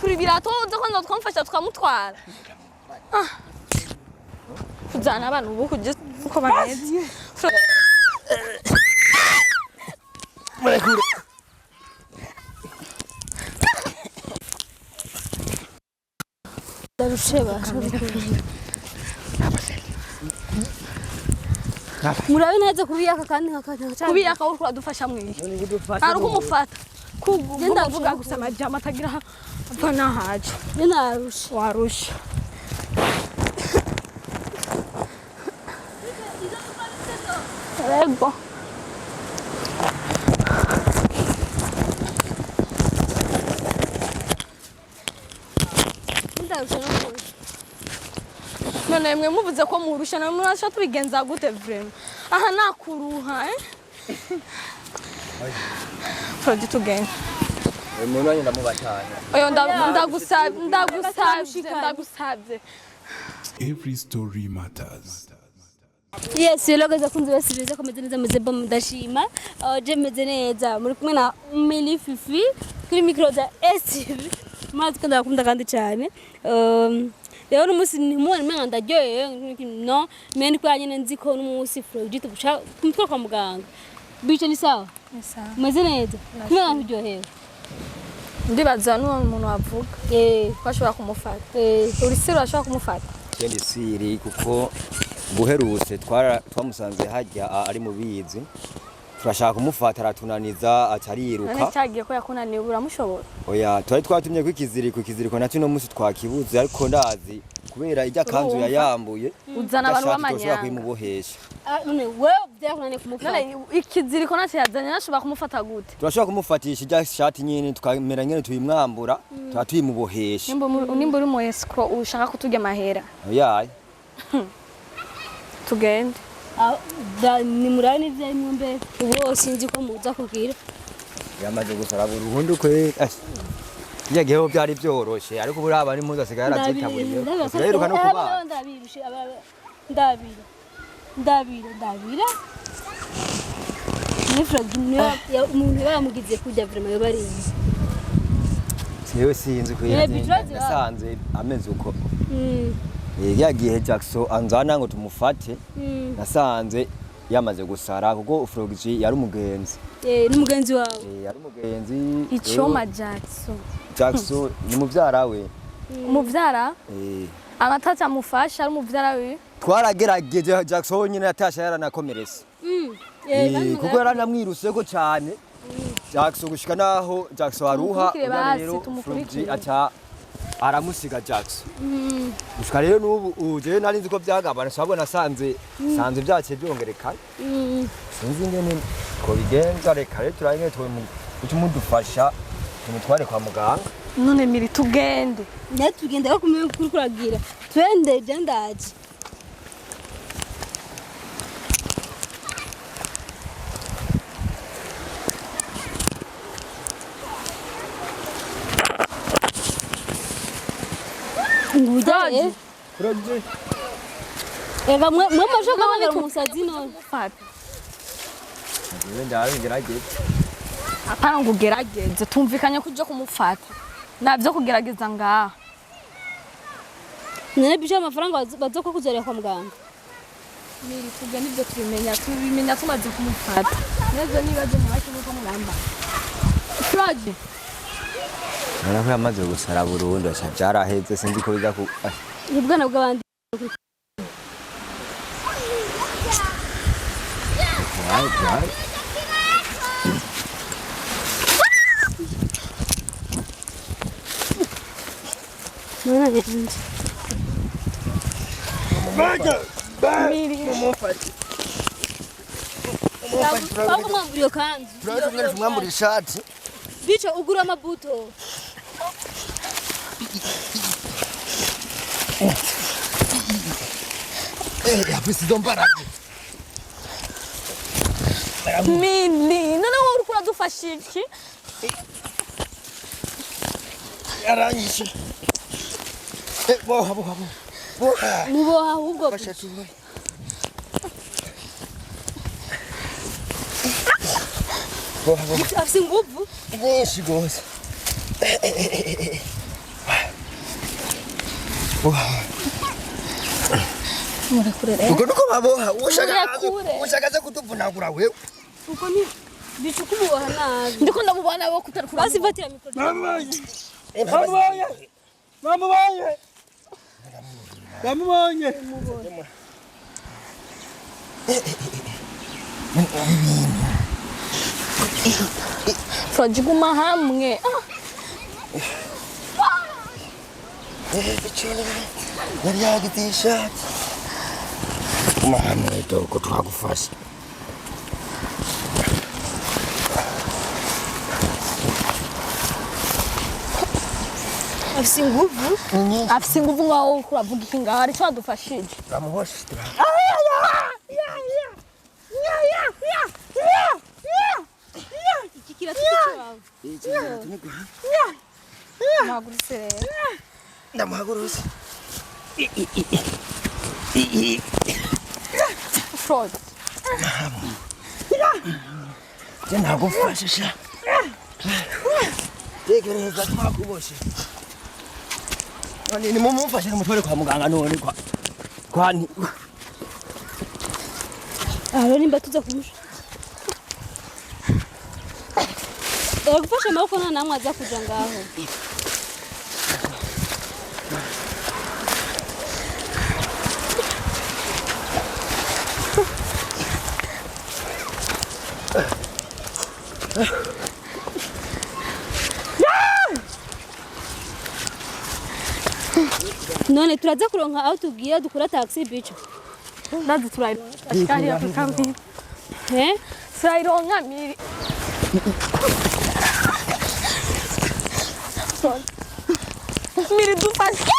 kuri birato uzo twamfasha tukamutwara kuzana abantu ubu kujye uko bameze Murekure. Darusheba. Murabe neza kubiyaka kandi hakanya. Kubiyaka uri kwadufasha mwe. Ari kumufata. Genda vuga gusama jama tagira apana haje. Nina arusha. Warusha. Ego. None mwe muvuze ko murusha na murasha tubigenza gute vraiment aha nakuruha Project again Umuntu wanyenda mubatanya oyo ndagusabye Every story matters. Yes, yelogeza kunzi basirize komeze neza muzeba mudashima. Je meze neza muri kumwe na Mili Fifi kuri micro za SIDA. Mazi kandi akunda kandi cyane. Rero n'umunsi nimubone mwana ndaryoye no meni kwa nyine nziko n'umunsi project guca kumutwa kwa muganga. Bice ni sawa? Ni sawa. Meze neza. Kumwana kuryohewe. Ndibaza n'umuntu wavuga kwashobora kumufata uri siro ashobora kumufata kendi siri kuko guherutse twamusanze hajya ari mu bizi turashaka kumufata aratunaniza atariruka none cyagiye ko yakunaniye uramushobora oya twatumye kwikiziriko nacyo no musi twakibuze ariko ndazi kubera ijya kanzu yayambuye uzana abantu b'amanyanga kwimubohesha none wewe byakunaniye kumufata ikiziriko nacyo yazanye nashobora kumufata gute turashaka kumufatisha ijya shati nyine tukamera nyine tuyimwambura tuyimubohesha nimba uri mu escro ushaka kutujya mahera oya tugende ni murani vya nyumbe uwo sinzi ko muza kugira yamaze gusara burundu kwe yageho byari byoroshe ariko buraba ni muza sigara arazitaburiye rero no kuba ndabirushe ndabira ni fragile ya umuntu bamugize kujya vraiment yo bari Siyo sinzi nasanze ameze uko yagiye Jackson anzana ngo tumufate nasanze yamaze gusara kuko Frogiji yari umugenzi n'umugenzi wawe yari umugenzi icyoma Jackson ni muvyara we umuvyara amatata amufasha ari umuvyara we twaragerageje Jackson nyine yatasha yaranakomerese kuko yaranamwiruse ko cyane Jackson gushika naho Jackson aruha rero Frogiji acha aramusiga Jackson gushika rero n'ubu uje nari nzi ko byagabana sabwo nasanze byace byongereka sinzi ngene ko bigenza reka rero turanye tumudufasha tumutware kwa muganga none miri tugende tugende ko kumenya kuri kuragira twende byandaje ngujaye Proje ega mwe mashoka bane umusazi none fata wenda aringerageze apana ngugerageze tumvikanye kujya kumufata nabyo kugerageza ngaha none bisha amafaranga bazoko kuzerera kwa muganga miri tugende ibyo tubimenya tumaze kumufata neza niba je mwaki nuko mulamba Proje nako yamaze gusara burundu asha byaraheze sinzi ko biza ku ubwana bw'abandi mwambura ishati bicho ugura amabuto preciso mbaraga mini none wowe ukura dufashiki yaranyishe boha muboha ahubwo bashatuwe boha afise nguvu nyinshi gose Uko nuko baboha ushaka kutuvunagura wewe. Uko ni bichukumuboha nabi. Ndiko ndamubona bo kutarukura. Basi fatira mikoro. Bamubonye. Froji guma hamwe. Bichele. Yari yagitisha. Mama ko twagufasha. Afise inguvu ngaho kuravuga ikinga ari cyo adufashije. Ramuhoshitra. Ikikira tukiwawe. Maguruse rero. Ndamahaguruse. Fraud. Jena gufashisha. Tegereza twakuboshe. Ni mumufashe mutware kwa muganga none kwani. Aro nimba tuza kumusha. Gufasha amaboko nta namwe aza kuja ngaho. None turaza kuronka aho tugiye dukura taxi bicho. Ndazi turairo. Ashikari akambi. Turairo miri. Miri dufashe.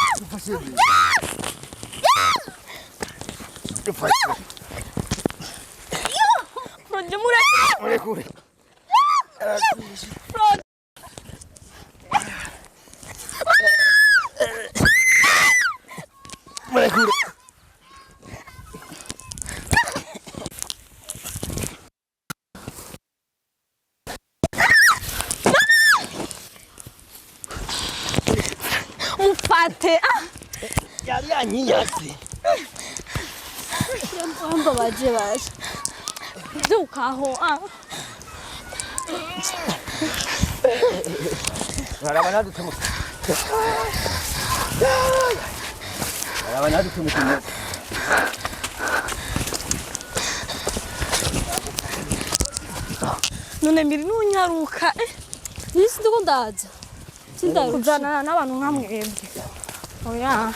Froji Murekure. Froji. Murekure. Mufate. Yari yanyiyase. Amba baje baje. Dukaho. Barabana dutemu. Barabana dutemu. None miri nunyaruka. Nisi ndiko ndaza. Kuzana n'abantu nkamwebwe. Oya.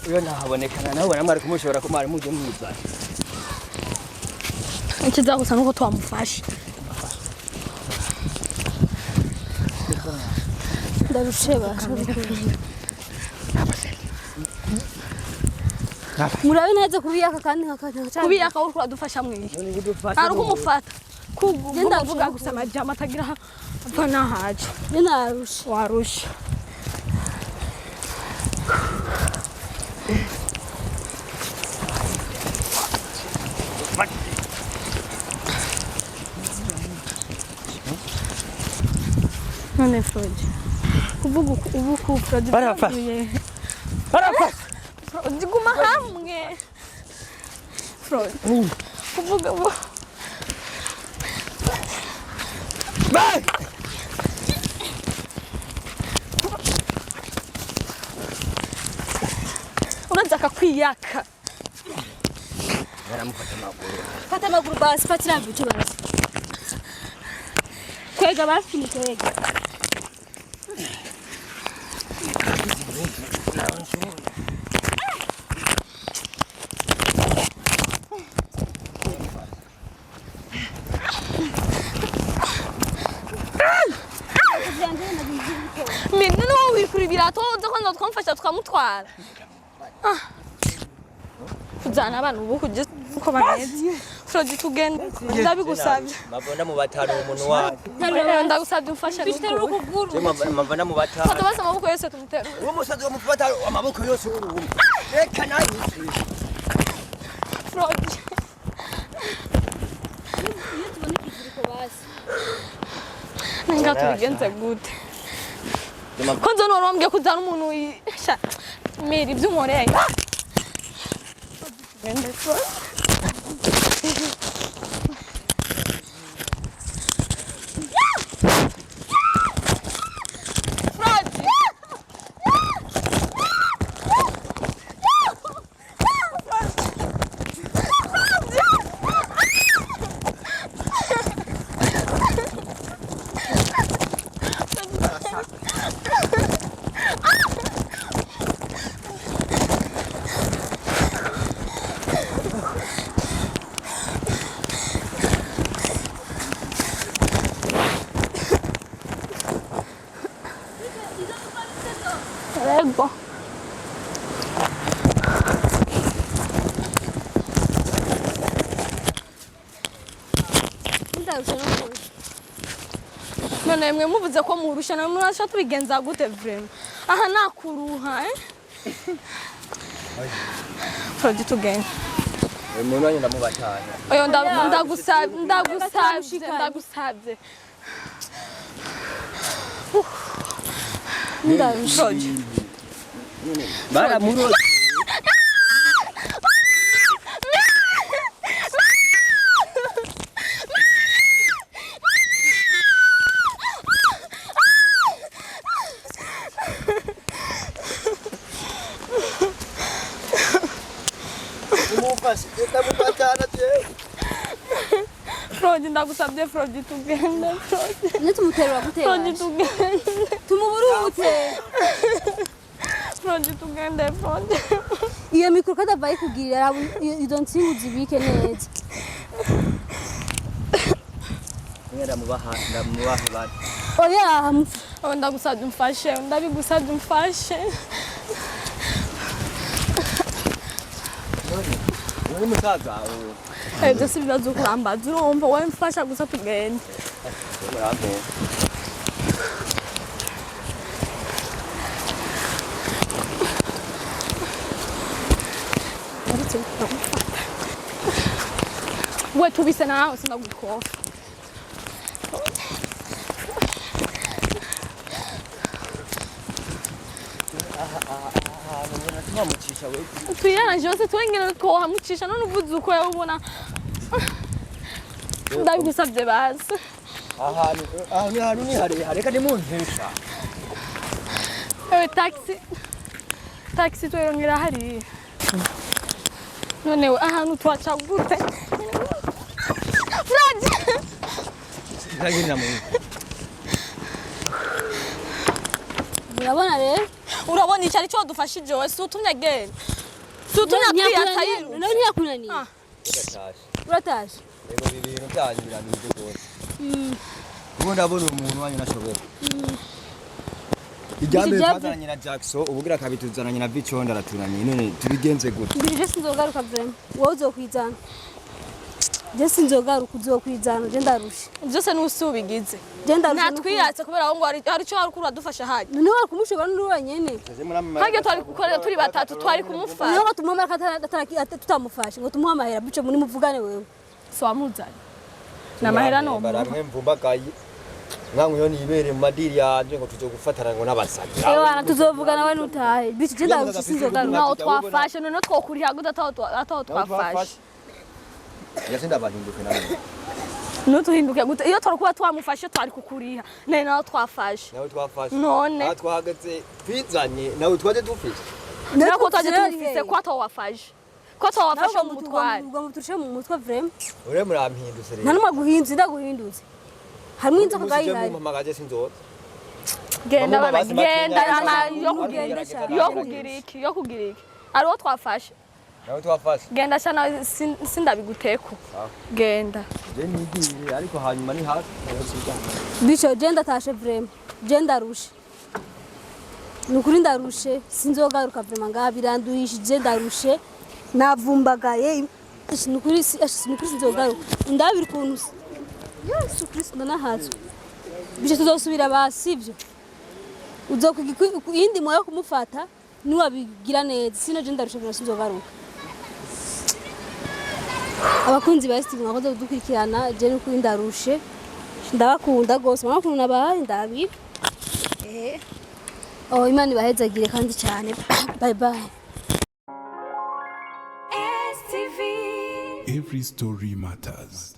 Iyo nahabonekana nawe namwe ari kumushora ko mwari muje mwizana. Ikiza gusa nuko twamufashe. Ndarusheba. Murabe neza kubiyaka kandi hakanya. Kubiyaka uri kuradufasha mwiye. Ari kumufata. Kugenda vuga gusa amajama atagira apfa nahaje. Narusha. Warusha. None Froji. Kuvuga ubu ku Froji. Barafashe. Froji guma hamwe. Froji. Kuvuga ubu. Bye. Unataka kwiyaka. Baramufata amaguru. Fata amaguru basi fatira bicho basi. Kwega basi nikwega. Mimi no wikuribira toza kwanda twamfasha tukamutwara. Kuzana abantu ubu kujye uko bameze. Froji tugenda ndabigusabye. Mavona mu batanu umuntu wawe. Ndagusabye umfasha. Bishitera ukuguru. Mavona mu batanu. Fata basa amaboko yose tumutera. Uwo musazi wamufata amaboko yose urumwe. Reka nayi. Froji. Iyo tubona ikiziriko basi. Ninga tubigenze gute. Kwanza norambye kuzana umuntu Miri by'umoreye. Ego. None mwe muvuze ko murusha na murasha tubigenza gute vrema aha nakuruha Frodi tugenda umuntu wanyina mubatanya oyo ndagusabye Frodi bara muro Frodi ndagusabye Frodi tugende Frodi Netumuterura gutera. Frodi tugende Tumuburute. Frodi tugende Frodi Iyo mikuru kadavaye kugirira izo nsingu zibike neza. ngera mubaha bana Oya ndagusabye umfashe ndabigusabye umfashe uri musaza byose bibazo kurambaza urumva wowe mfasha gusa tugende we tubise nawe sinagukofa ntamucisha we tuyaranje yose twengene ko hamucisha none uvuze uko yabona ndabigusabye basi ahantu ni hareka nimuntesha taxi tweyongera hari none ahantu twaca gute Frodi ntagirira mu urabona rero urabona icyari cyo dufashije we sutumye agenda sutumye atayirunze none ntiyakunaniye uratashe rero ibintu byanyu biranije rwose ubu ndabona umuntu wanyu nashobora ijyambere twazananye na Jackson ubugira kabituzananye na Vichonda araturanye none tubigenze gute mbije sinzogaruka vrema wowe uzokwizana je sinzogaruka uzokwizana je ndarusha byose nusubigize je ndarusha natwiyatse kubera ngo hari cyo hari kuri dufasha haje none wari kumushobora n'uri nyene hage twari gukorera turi batatu twari kumufasha niyo tumuhamara tutamufashe ngo tumuhamahera bice muri muvugane wewe so amuzanye namahera no baramwe mvumbagaye nkangu yo nibere mu madiri yanje ngo tuje gufatana ngo n'abasazi ewana tuzovugana we nutahe bice je ndarusha sinzogaruka naho twafashe none twokuriha gute ataho twafashe yasinda bahinduke namwe nutuhinduke gute iyo twakuba twamufashe twari kukuriha none naho twafashe nawe twafashe none twahagaze twizanye nawe twaje dufite nako twaje tufise ko atawafashe ko atawafashe mu mutware ubwo muturushe mu mutwe vrema ure murampindutse rero nta numa guhinza ndaguhindutse hamwe inzoka gayihari mpamagaje sinzoza genda baba genda yo yo kugira iki ariwo twafashe nawe twafashe genda cyane sindabiguteko genda je nigiye ariko hanyuma ni hafi bico je ndatashe vrema je ndarushe nukuri ndarushe sinzogaruka vrema ngaha biranduhishije ndarushe navumbagaye nukuri sinzogaruka ndabira ukuntu Yesu Kristo ndanahatswe bice tuzosubira basivyo uzokwiga iyindi moyo kumufata niwabigira neza sino je ndarusha bira sinzogaruka abakunzi ba STV mwakoze kudukurikirana je n'ukuri ndarushe ndabakunda gose mwakuntu nabaye ndabira Imana ibahezagire kandi cyane. Bye bye. Every story matters.